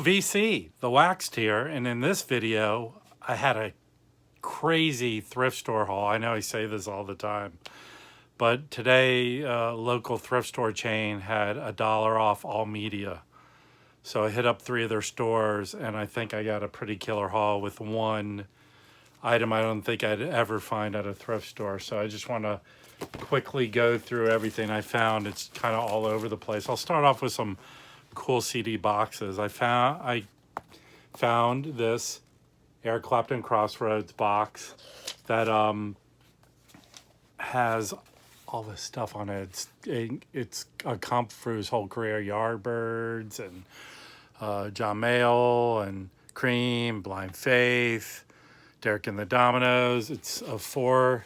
VC, the waxed here, and in this video, I had a crazy thrift store haul. I know I say this all the time, but today, local thrift store chain had $1 off all media. So I hit up 3 of their stores, and I think I got a pretty killer haul with one item I don't think I'd ever find at a thrift store. So I just want to quickly go through everything I found. It's kind of all over the place. I'll start off with some cool CD boxes. I found this Eric Clapton Crossroads box that has all this stuff on it. It's a comp for his whole career: Yardbirds and John Mayall and Cream, Blind Faith, Derek and the Dominoes. It's a 4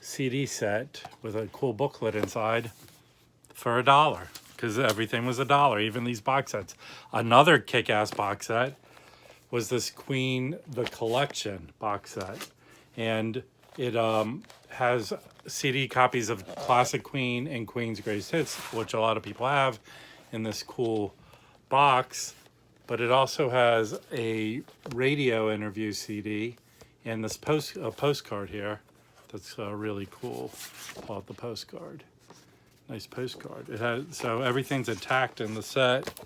CD set with a cool booklet inside for $1, because everything was $1, even these box sets. Another kick-ass box set was this Queen The Collection box set, and it has CD copies of classic Queen and Queen's Greatest Hits, which a lot of people have in this cool box, but it also has a radio interview CD and this postcard here that's really cool. Call it the postcard. Nice postcard. It has, so everything's intact in the set.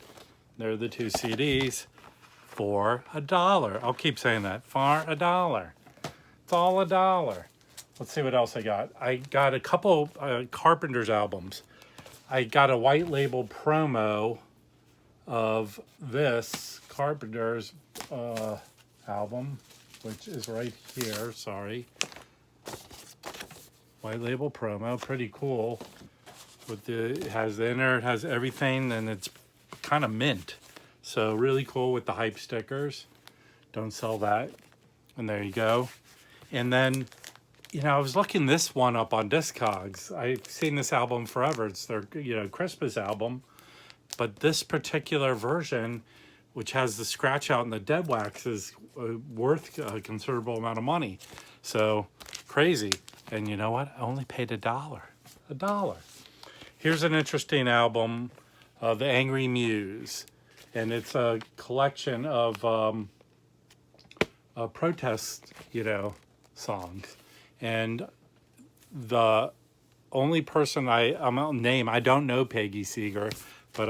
There are the 2 CDs for $1. I'll keep saying that, for $1. It's all $1. Let's see what else I got. I got a couple Carpenter's albums. I got a white label promo of this Carpenter's album, which is right here. Sorry. White label promo, pretty cool. It has the inner, it has everything, and it's kind of mint. So really cool with the hype stickers. Don't sell that. And there you go. And then, you know, I was looking this one up on Discogs. I've seen this album forever. It's their, Christmas album. But this particular version, which has the scratch out and the dead wax, is worth a considerable amount of money. So crazy. And you know what? I only paid $1. $1. Here's an interesting album, the Angry Muse. And it's a collection of protest, songs. And the only person I'm gonna name, I don't know Peggy Seeger, but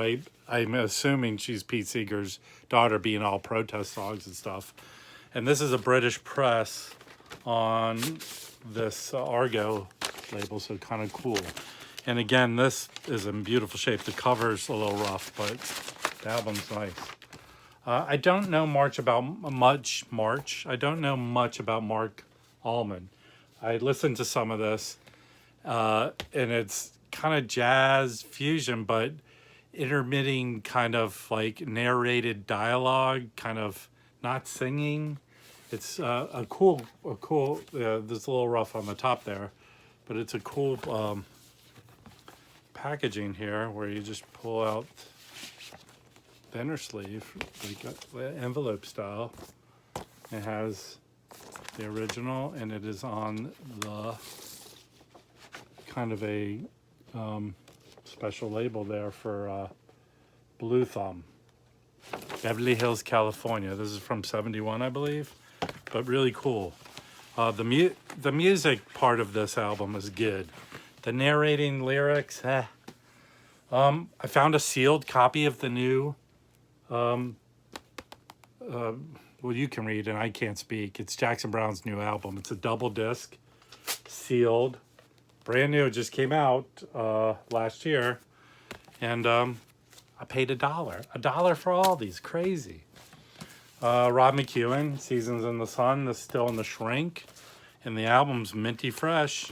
I'm assuming she's Pete Seeger's daughter, being all protest songs and stuff. And this is a British press on this Argo label, so kind of cool. And again, this is in beautiful shape. The cover's a little rough, but the album's nice. I don't know much about I don't know much about Mark Allman. I listened to some of this, and it's kind of jazz fusion, but intermitting, kind of like narrated dialogue, kind of not singing. It's a cool. This a little rough on the top there, but it's a cool packaging here where you just pull out the inner sleeve, like envelope style. It has the original, and it is on the kind of a special label there for Blue Thumb. Beverly Hills, California. This is from '71, I believe, but really cool. The music part of this album is good. The narrating lyrics, I found a sealed copy of the new, well, you can read and I can't speak. It's Jackson Browne's new album. It's a double disc, sealed, brand new. It just came out last year. And I paid $1. $1 for all these, crazy. Rob McEwen, Seasons in the Sun, this is still in the shrink. And the album's minty fresh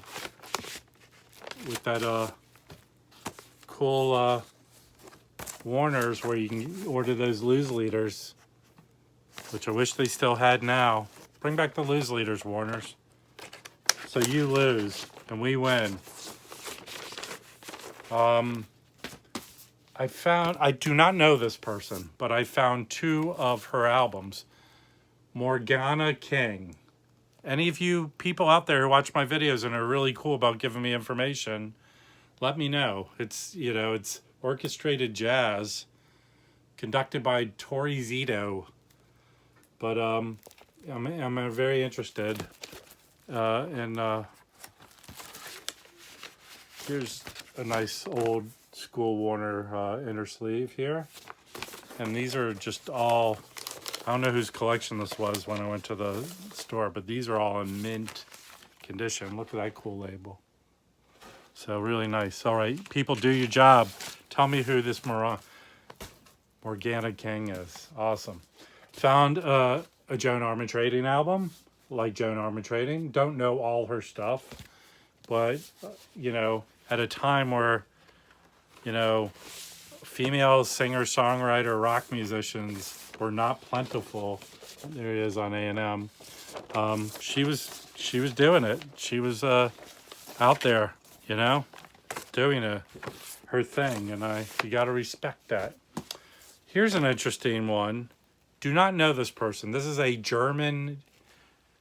with that cool Warners where you can order those lose leaders, which I wish they still had now. Bring back the lose leaders, Warners. So you lose and we win. I do not know this person, but I found 2 of her albums. Morgana King. Any of you people out there who watch my videos and are really cool about giving me information, let me know. It's, it's orchestrated jazz, conducted by Tori Zito. But I'm very interested. And here's a nice old school Warner inner sleeve here. And these are just all, I don't know whose collection this was when I went to the store, but these are all in mint condition. Look at that cool label. So really nice. All right, people, do your job. Tell me who this Morgana King is. Awesome. Found a Joan Armatrading album. Like Joan Armatrading. Don't know all her stuff. But, you know, at a time where, you know, female singer-songwriter rock musicians were not plentiful. There he is on A&M. She was doing it. She was out there, you know, doing her thing, and you got to respect that. Here's an interesting one. Do not know this person. This is a German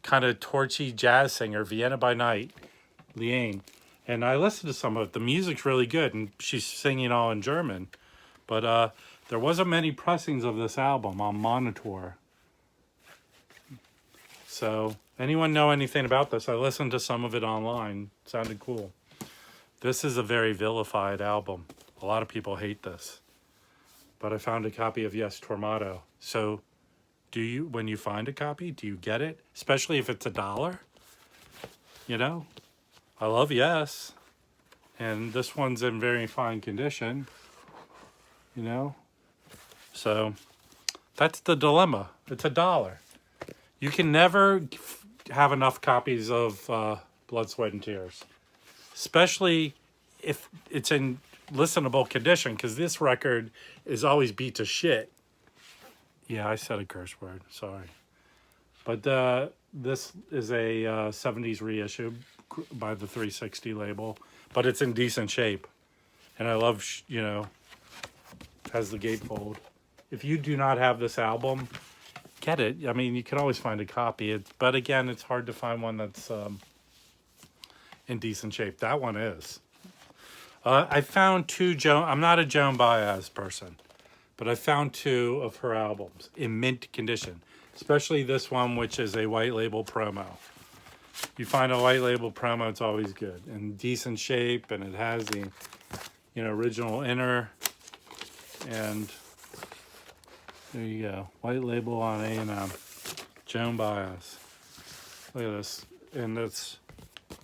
kind of torchy jazz singer, Vienna by Night, Liane. And I listened to some of it. The music's really good, and she's singing all in German. But there wasn't many pressings of this album on Monitor. So, anyone know anything about this? I listened to some of it online. It sounded cool. This is a very vilified album. A lot of people hate this. But I found a copy of Yes Tormato. So, when you find a copy, do you get it? Especially if it's $1? You know? I love Yes. And this one's in very fine condition. You know? So, that's the dilemma. It's $1. You can never have enough copies of Blood, Sweat, and Tears. Especially if it's in listenable condition, because this record is always beat to shit. Yeah, I said a curse word. Sorry. But this is a 70s reissue by the 360 label. But it's in decent shape. And I love, you know, has the gatefold. If you do not have this album, get it. I mean, you can always find a copy. But again, it's hard to find one that's in decent shape. That one is. I found two I'm not a Joan Baez person, but I found two of her albums in mint condition, especially this one, which is a white label promo. You find a white label promo, it's always good. In decent shape, and it has the, you know, original inner. And there you go. White label on A&M. Joan Baez. Look at this. And it's,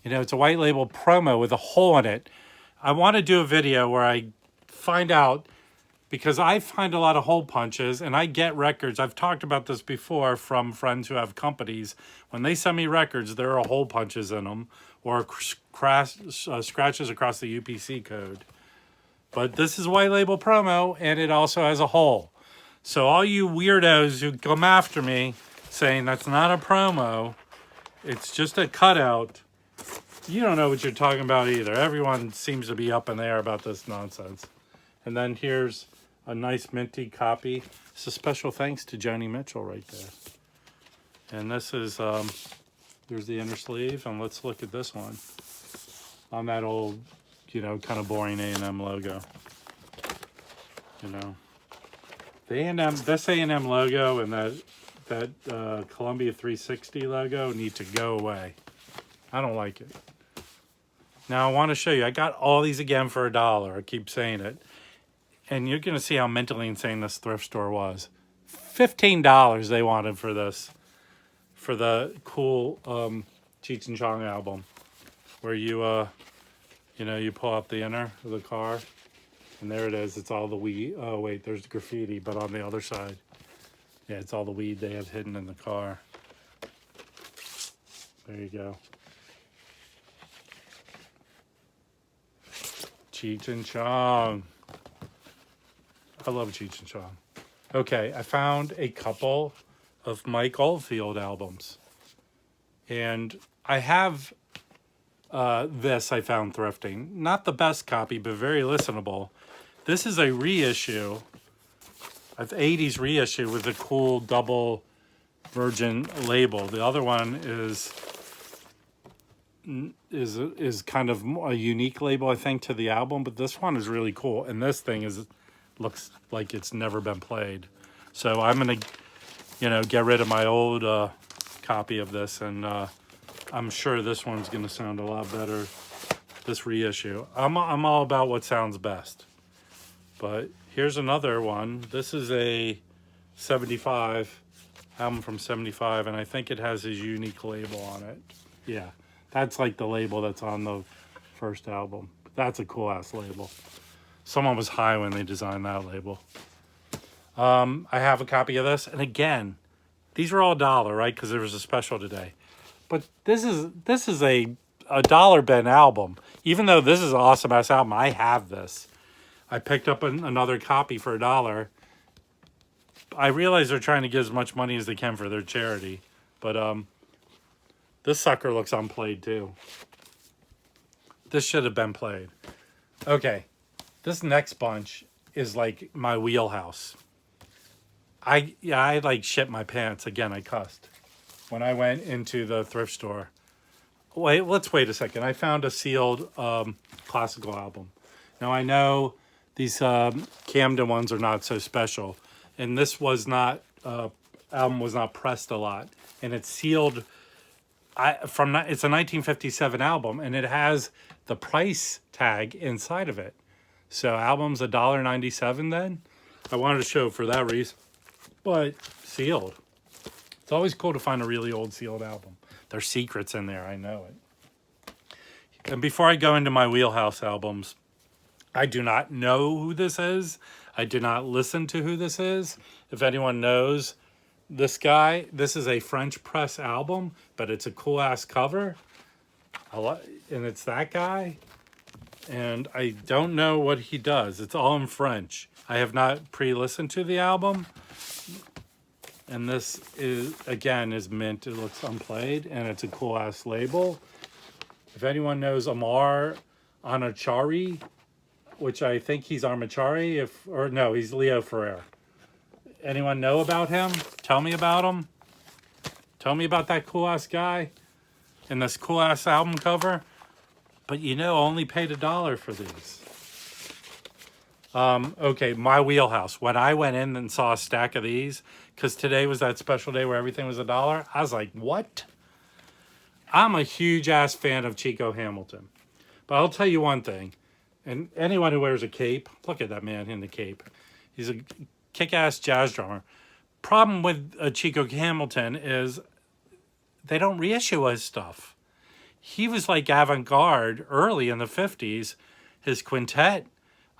you know, it's a white label promo with a hole in it. I want to do a video where I find out, because I find a lot of hole punches, and I get records. I've talked about this before from friends who have companies. When they send me records, there are hole punches in them, or scratches across the UPC code. But this is white label promo, and it also has a hole. So all you weirdos who come after me saying that's not a promo, it's just a cutout, you don't know what you're talking about either. Everyone seems to be up in the air about this nonsense. And then here's a nice minty copy. It's a special thanks to Joni Mitchell right there. And this is, there's the inner sleeve. And let's look at this one on that old, you know, kind of boring A&M logo. You know, the A&M, this A&M logo and that Columbia 360 logo need to go away. I don't like it. Now I want to show you. I got all these again for $1. I keep saying it. And you're going to see how mentally insane this thrift store was. $15 they wanted for this. For the cool Cheech and Chong album. Where you, you know, you pull up the inner of the car. And there it is. It's all the weed. Oh, wait, there's graffiti. But on the other side. Yeah, it's all the weed they have hidden in the car. There you go. Cheech and Chong. I love Cheech and Chong. Okay, I found a couple of Mike Oldfield albums. And I have this I found thrifting. Not the best copy, but very listenable. This is a reissue, an 80s reissue with a cool double Virgin label. The other one is kind of a unique label, I think, to the album, but this one is really cool. And this thing is looks like it's never been played. So I'm gonna, get rid of my old copy of this, and I'm sure this one's gonna sound a lot better. This reissue. I'm all about what sounds best. But here's another one. This is a 75 album from 75, and I think it has his unique label on it. Yeah, that's like the label that's on the first album. That's a cool ass label. Someone was high when they designed that label. I have a copy of this, and again, these were all $1, right? Because there was a special today. But this is a dollar bin album. Even though this is an awesome ass album, I have this. I picked up another copy for $1. I realize they're trying to get as much money as they can for their charity, but this sucker looks unplayed too. This should have been played. Okay, this next bunch is like my wheelhouse. I like shit my pants. Again, I cussed when I went into the thrift store. Let's wait a second. I found a sealed classical album. Now I know these Camden ones are not so special, and this was not album was not pressed a lot, and it's sealed. It's a 1957 album, and it has the price tag inside of it. So album's $1.97. Then I wanted to show for that reason, but sealed. It's always cool to find a really old sealed album. There's secrets in there, I know it. And before I go into my wheelhouse albums, I do not know who this is. I did not listen to who this is. If anyone knows this guy, this is a French press album, but it's a cool ass cover. And it's that guy. And I don't know what he does. It's all in French. I have not pre-listened to the album. And this is mint. It looks unplayed, and it's a cool ass label. If anyone knows Amar Anachari, which I think he's Armachari, he's Leo Ferrer. Anyone know about him? Tell me about him. Tell me about that cool ass guy and this cool ass album cover. But only paid $1 for these. Okay, my wheelhouse. When I went in and saw a stack of these, because today was that special day where everything was $1, I was like, what? I'm a huge ass fan of Chico Hamilton. But I'll tell you one thing. And anyone who wears a cape, look at that man in the cape. He's a kick-ass jazz drummer. Problem with Chico Hamilton is they don't reissue his stuff. He was like avant-garde early in the 50s. His quintet,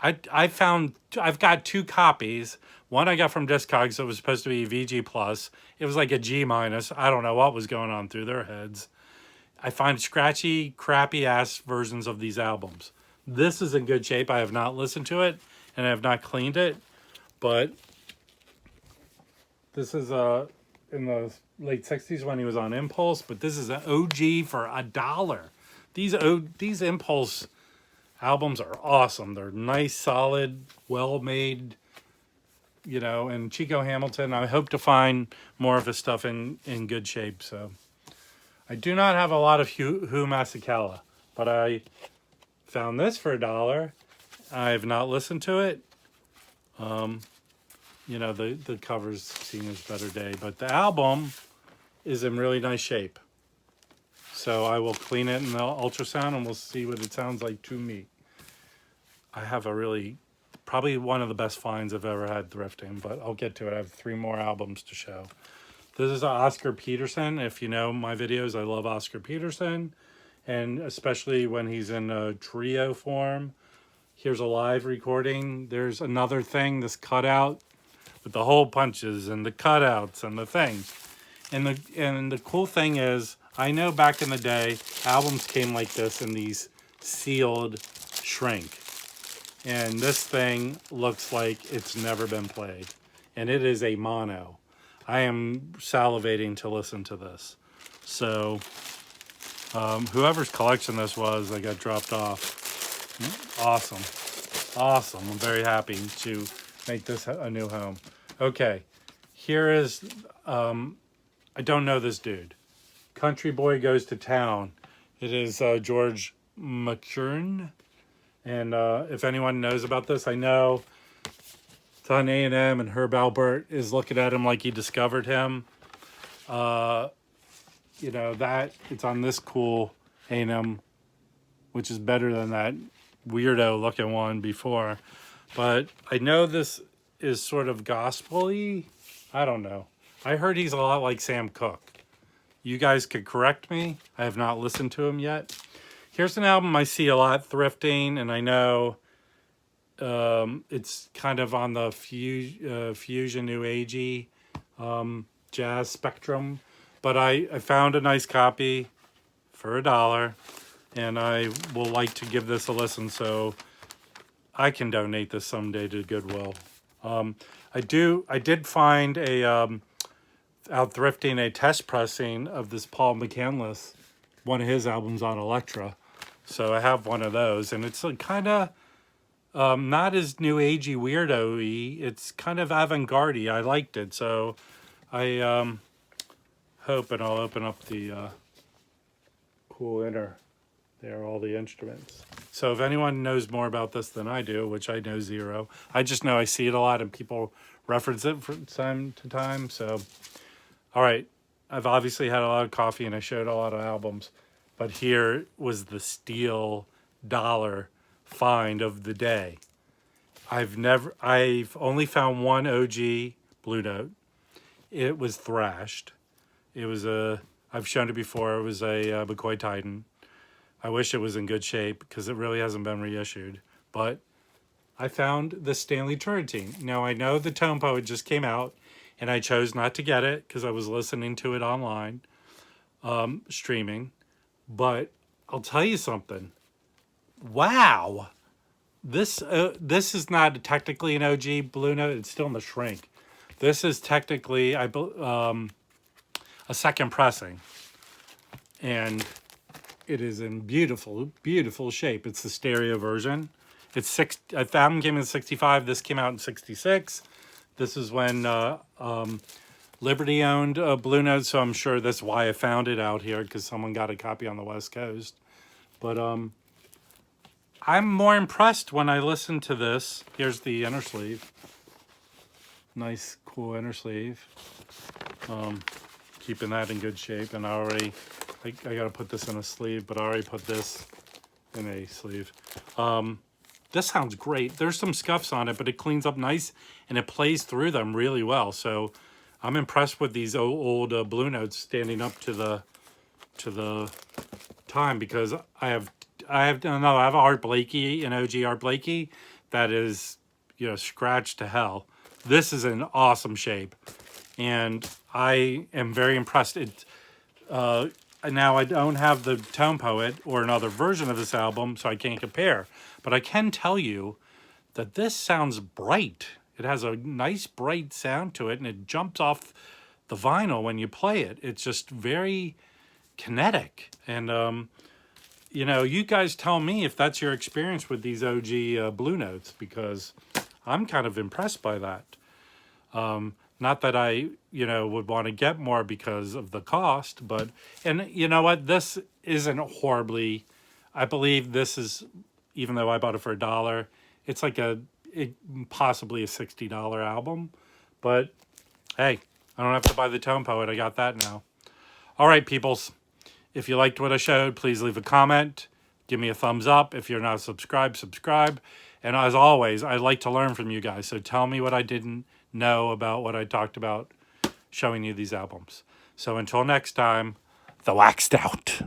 I've got 2 copies. One I got from Discogs that was supposed to be VG+. It was like a G-. I don't know what was going on through their heads. I find scratchy, crappy-ass versions of these albums. This is in good shape. I have not listened to it, and I have not cleaned it. But this is in the late 60s when he was on Impulse. But this is an OG for $1. These Impulse albums are awesome. They're nice, solid, well-made, and Chico Hamilton, I hope to find more of his stuff in good shape. So I do not have a lot of Hugh Masekela, but I found this for $1. I have not listened to it. The cover's seen his better day, but the album is in really nice shape. So I will clean it in the ultrasound and we'll see what it sounds like to me. I have probably one of the best finds I've ever had thrifting, but I'll get to it. I have 3 more albums to show. This is Oscar Peterson. If you know my videos, I love Oscar Peterson, and especially when he's in a trio form. Here's a live recording. There's another thing, this cutout with the hole punches and the cutouts and the things. And the cool thing is, I know back in the day, albums came like this in these sealed shrink. And this thing looks like it's never been played. And it is a mono. I am salivating to listen to this. So, whoever's collection this was, I got dropped off. Awesome. Awesome. I'm very happy to make this a new home. Okay. Here is, I don't know this dude. Country Boy Goes to Town. It is George McKern. And if anyone knows about this, I know It's on A&M, and Herb Alpert is looking at him like he discovered him. You know, that it's on this cool A&M, which is better than that weirdo looking one before. But I know this is sort of gospel-y. I don't know. I heard he's a lot like Sam Cooke. You guys could correct me. I have not listened to him yet. Here's an album I see a lot thrifting, and I know it's kind of on the fusion new agey jazz spectrum. But I found a nice copy for $1, and I will like to give this a listen so I can donate this someday to Goodwill. I did find out thrifting a test pressing of this Paul McCandless, one of his albums on Elektra. So I have one of those, and it's kind of not as new agey weirdo-y. It's kind of avant-garde-y. I liked it, so I hope, and I'll open up the cool inner. There are all the instruments. So if anyone knows more about this than I do, which I know zero, I just know I see it a lot and people reference it from time to time. So, all right, I've obviously had a lot of coffee and I showed a lot of albums, but here was the steel dollar find of the day. I've only found one OG Blue Note. It was thrashed. It was I've shown it before. It was a McCoy Titan. I wish it was in good shape because it really hasn't been reissued. But I found the Stanley Turrentine. Now, I know the Tone Poet just came out, and I chose not to get it because I was listening to it online, streaming. But I'll tell you something. Wow. This is not technically an OG Blue Note. It's still in the shrink. This is technically a second pressing. And it is in beautiful, beautiful shape. It's the stereo version. It's the album came in '65. This came out in '66. This is when Liberty owned Blue Note, so I'm sure that's why I found it out here, because someone got a copy on the West Coast. But I'm more impressed when I listen to this. Here's the inner sleeve. Nice, cool inner sleeve. Keeping that in good shape, and I gotta put this in a sleeve, but I already put this in a sleeve. This sounds great. There's some scuffs on it, but it cleans up nice and it plays through them really well. So I'm impressed with these old Blue Notes standing up to the time, because I have Art Blakey, an OG Art Blakey that is, you know, scratched to hell. This is in awesome shape, and I am very impressed. Now, I don't have the Tone Poet or another version of this album, so I can't compare. But I can tell you that this sounds bright. It has a nice, bright sound to it, and it jumps off the vinyl when you play it. It's just very kinetic. And, you know, you guys tell me if that's your experience with these OG Blue Notes, because I'm kind of impressed by that. Not that I, you know, would want to get more because of the cost, but, and you know what, this isn't horribly, I believe this is, even though I bought it for $1, it's like possibly a $60 album, but hey, I don't have to buy the Tone Poet, I got that now. All right, peoples, if you liked what I showed, please leave a comment, give me a thumbs up. If you're not subscribed, subscribe. And as always, I'd like to learn from you guys, so tell me what I didn't know about what I talked about showing you these albums. So until next time, the Waxed Out.